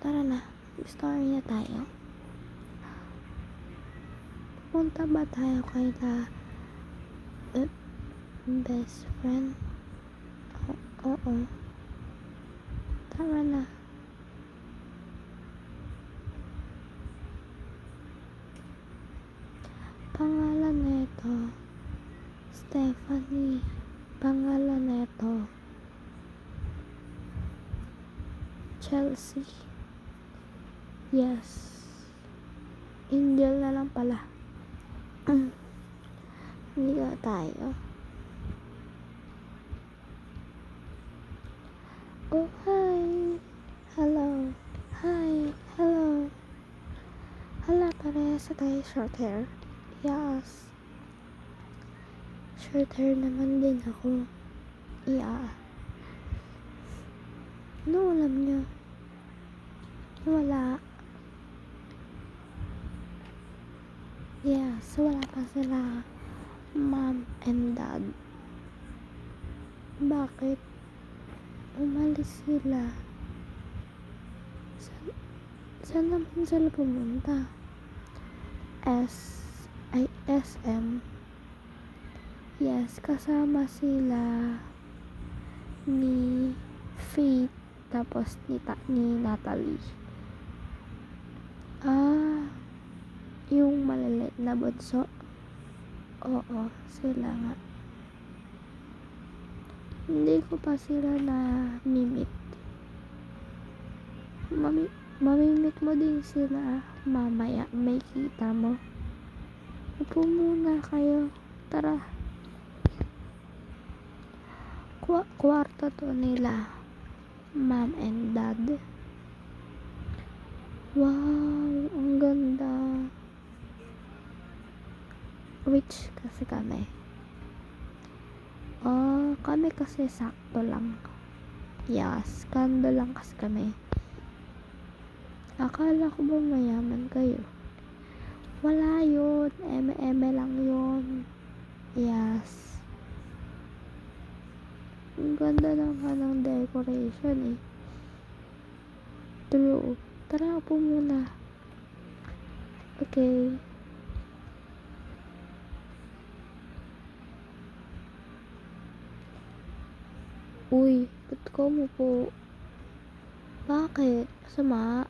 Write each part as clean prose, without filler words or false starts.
Tara na, story na tayo. Punta ba tayo kay best friend? Oo. Tara na. Pangalan nito, Stephanie. Pangalan nito, Chelsea. Yes. Angel na lang pala. Hindi ka tayo. Oh, hi. Hello. Hi. Hello. Hala, parehas sa tayo short hair. Yes. Short hair naman din ako. Yeah. Ano alam nyo? Wala. Yes, wala pa sila mom and dad. Bakit? Umalis sila. Saan naman sila pumunta? SM. Yes, kasama sila ni Faith tapos ni Natalie. Yung maliliit na bunso. Oo, sila nga. Hindi ko pa sila na mimit. Mamimit mo din sila mamaya. May kita mo. Upo muna kayo. Tara. Kwarto to nila. Mom and dad. Wow, ang ganda. Rich kasi kami. Kami kasi sakto lang. Yes, kando lang kasi kami. Akala ko ba mayaman kayo? Wala yun. Eme lang yun. Yes. Ang ganda ng decoration eh. True. Tara po muna. Okay. Uy, ba't ko mo po? Bakit? Masama?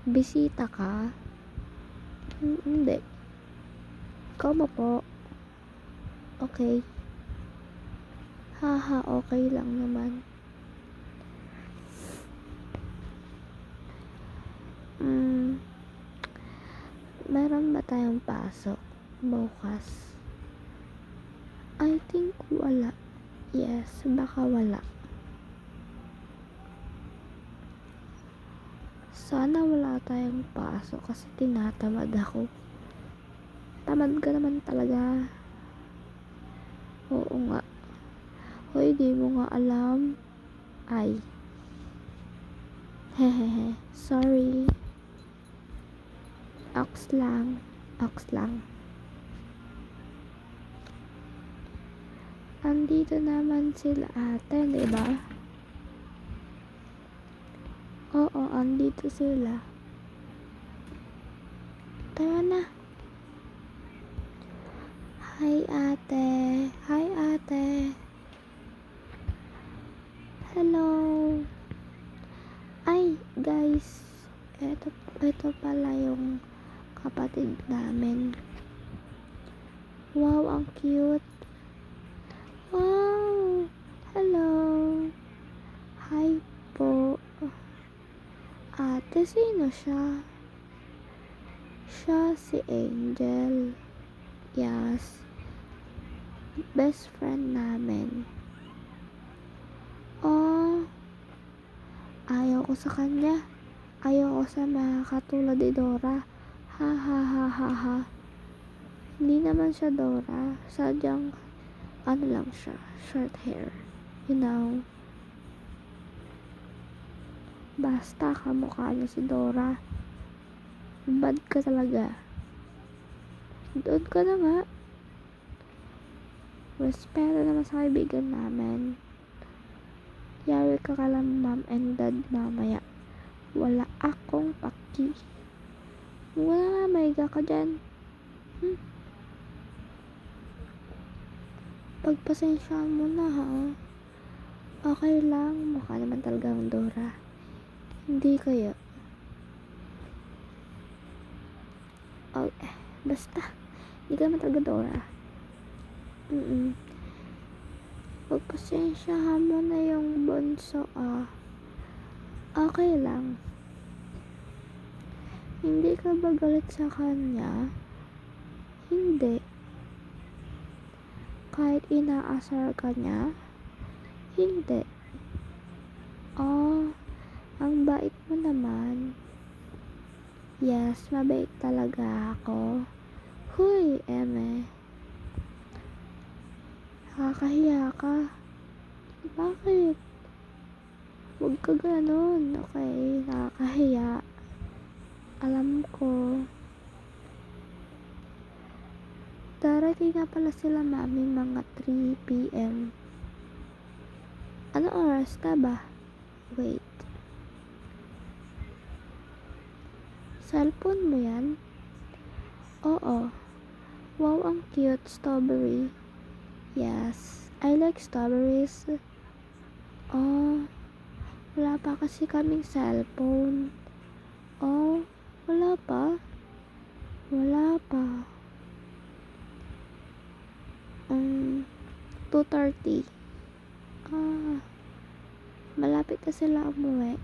Bisita ka? Hindi. Ikaw mo po? Okay. Haha, okay lang naman. Meron ba tayong pasok bukas? I think wala. Yes, baka wala. Sana wala tayong pasok kasi tinatamad ako. Tamad ka naman talaga. Oo nga. Hoy, di mo nga alam. Ay. Hehehe. Sorry. Ox lang. Andito naman sila ate, diba? Oo, andito sila. Tara na. Hi ate. Hello. Ay, guys. Ito pala yung kapatid namin. Wow, ang cute. Wow. Hello. Hi po. Ate, sino siya? Siya si Angel. Yes. Best friend namin. Ayaw ko sa kanya. Ayaw ko sa mga katulad ni Dora. Ha ha ha ha ha. Hindi naman siya Dora. Sadyang lang siya. Short hair. You know. Basta kamukha niya si Dora. Bad ka talaga. Doon ka na nga. Respeto naman sa kaibigan namin. Yari ka lang mom and dad mamaya. Wala akong paki. Wala nga, maiga ka dyan. Pagpasensyahan mo na ha. Okay lang, mukha naman talagang Dora. Hindi kaya. Oh, basta. Hindi ka naman talaga Dora. Pagpasensyahan mo na yung bunso okay lang. Hindi ka ba galit sa kanya? Hindi. Kahit inaasar ka niya? Hindi. Oh, ang bait mo naman. Yes, mabait talaga ako. Huy, Eme. Nakakahiya ka. Bakit? Huwag ka ganun, okay? Nakakahiya. Alam ko. Darating na pala sila mami mga 3 p.m. Ano oras na ba? Wait. Cellphone mo yan? Oo. Wow, ang cute. Strawberry. Yes. I like strawberries. Oh. Wala pa kasi kaming cellphone. Oh. Wala pa? Wala pa. 2:30. Malapit na sila umuwi.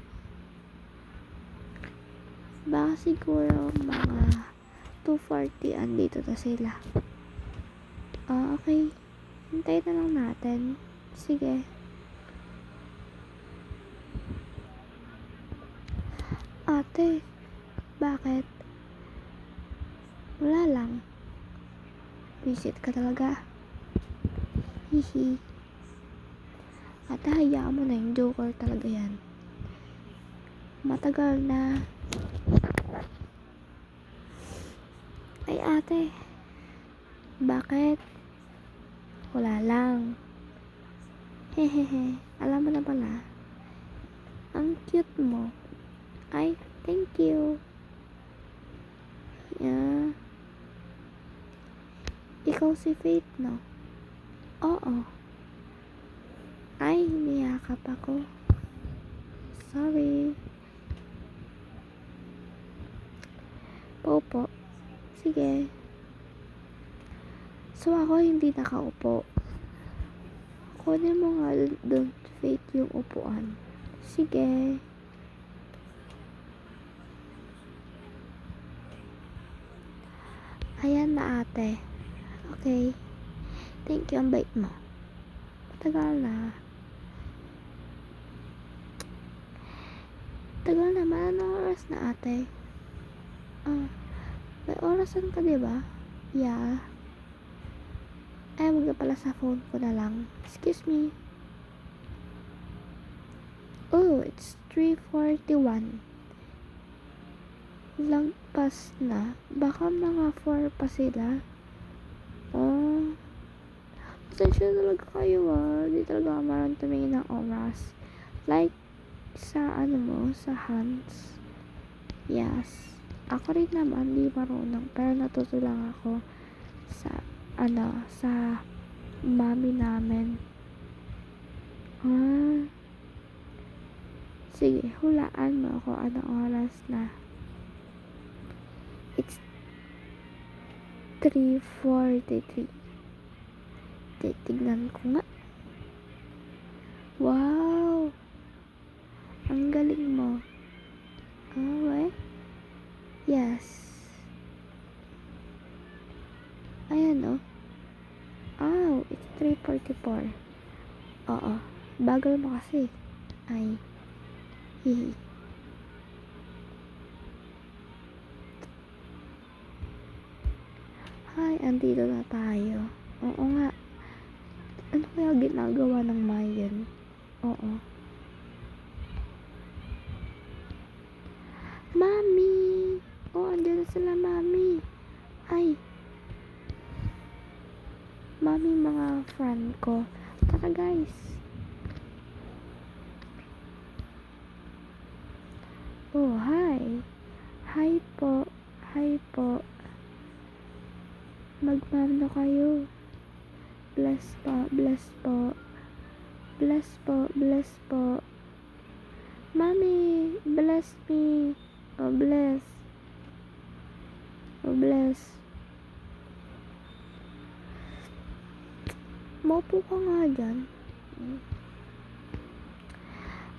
Baka siguro mga 2:40 andito na sila. Okay. Hintayin na lang natin. Sige. Ate, bakit? Wala lang. Visit ka talaga. Hihi. Ate, hayaan mo na, yung joker talaga yan. Matagal na. Ay ate, bakit? Wala lang. Hehehe, alam mo na pala. Ang cute mo. Ay, thank you. Yeah. Ikaw si Faith, no? Oo. Ay, niyakap ako. Sorry. Popo. Sige. So, ako hindi nakaupo. Kunin mo nga doon, Faith, yung upuan. Sige. Ayan na ate. Okay. Thank you, ang bait mo. Tagal na. Tagal naman. Anong oras na ate? May orasan ka diba? Yeah. Ay, wag na pala sa phone ko na lang. Excuse me. Oh, it's 3:41. Lagpas na. Baka mga 4 pa sila. Oh. Pasensya talaga kayo di talaga ako marunong tumingin ng oras. Like, sa sa hands. Yes. Ako rin naman, di marunong. Pero natuto lang ako sa sa mami namin. Sige, hulaan mo ako anong oras na. It's 3:43. Titignan ko nga. Wow! Ang galing mo. Okay. Yes. Ayan it's 3:44. Oo. Bagal mo kasi. Ay. Hihi. Hi, andito na tayo. Oo nga. Ano kaya ginagawa ng Mayan? Oo. Mami! Andyan na sila, mami. Ay. Mami, mga friend ko. Tara, guys. Oh, hi. Hi po. Hi po. Magmano kayo. Bless po. Bless po. Bless po. Bless po. Mommy, bless me. Oh, bless. Oh, bless. Maupo ka nga dyan.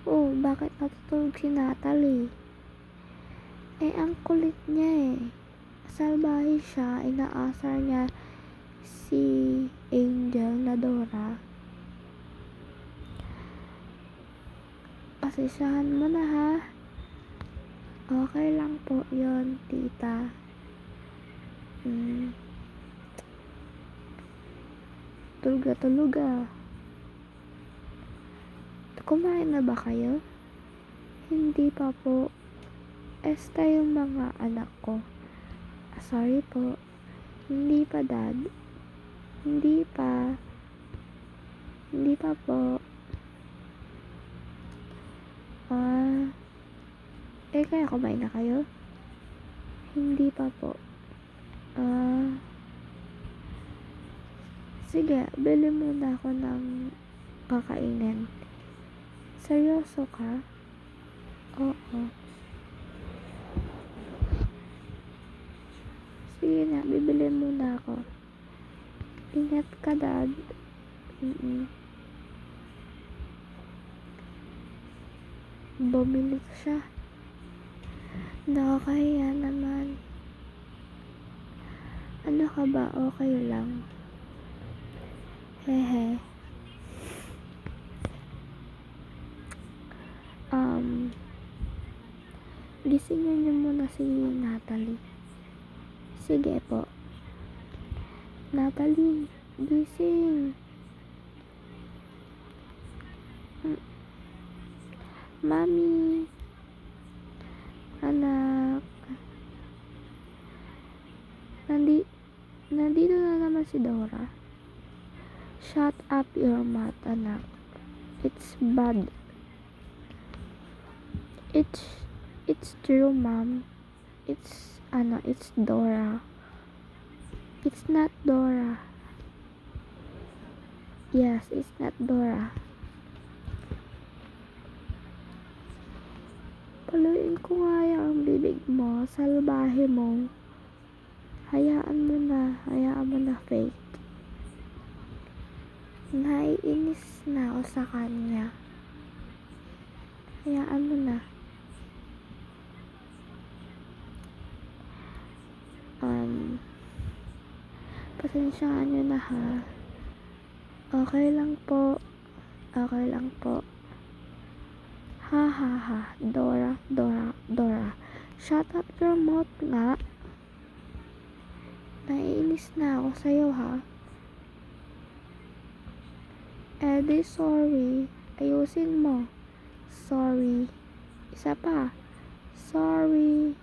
Oh, bakit natutulog si Natalie? Ang kulit niya eh. Salbahe siya, inaasar niya si Angel na Dora. Pasensyahan mo na ha. Okay lang po yon, tita. Tulog ah. Kumain na ba kayo? Hindi pa po. Esta yung mga anak ko. Sorry po. Hindi pa, dad. Hindi pa. Hindi pa po. Kaya kumain na kayo? Hindi pa po. Sige, bili muna ako ng kakainin. Seryoso ka? Oo. Sige na, bibili muna ako. Ingat ka, dad. Bumili ko siya. Nakakahiya naman. Ano ka ba? Okay lang. Hehe. Gisingin niyo muna si Natalie. Sige po. Natalie, gising. Mami. Anak. Nandito na naman si Dora. Shut up your mouth, anak. It's bad. It's true, mom. It's Dora. It's not Dora. Yes, it's not Dora. Paluin ko nga yung bibig mo, salbahe mo. Hayaan mo na, Faith. Naiinis na ako sa kanya. Hayaan mo na. Pasensyaan nyo na ha. Okay lang po. Okay lang po. Ha ha ha. Dora. Shut up your mouth nga. Naiinis na ako sa'yo ha. Di sorry. Ayusin mo. Sorry. Isa pa. Sorry.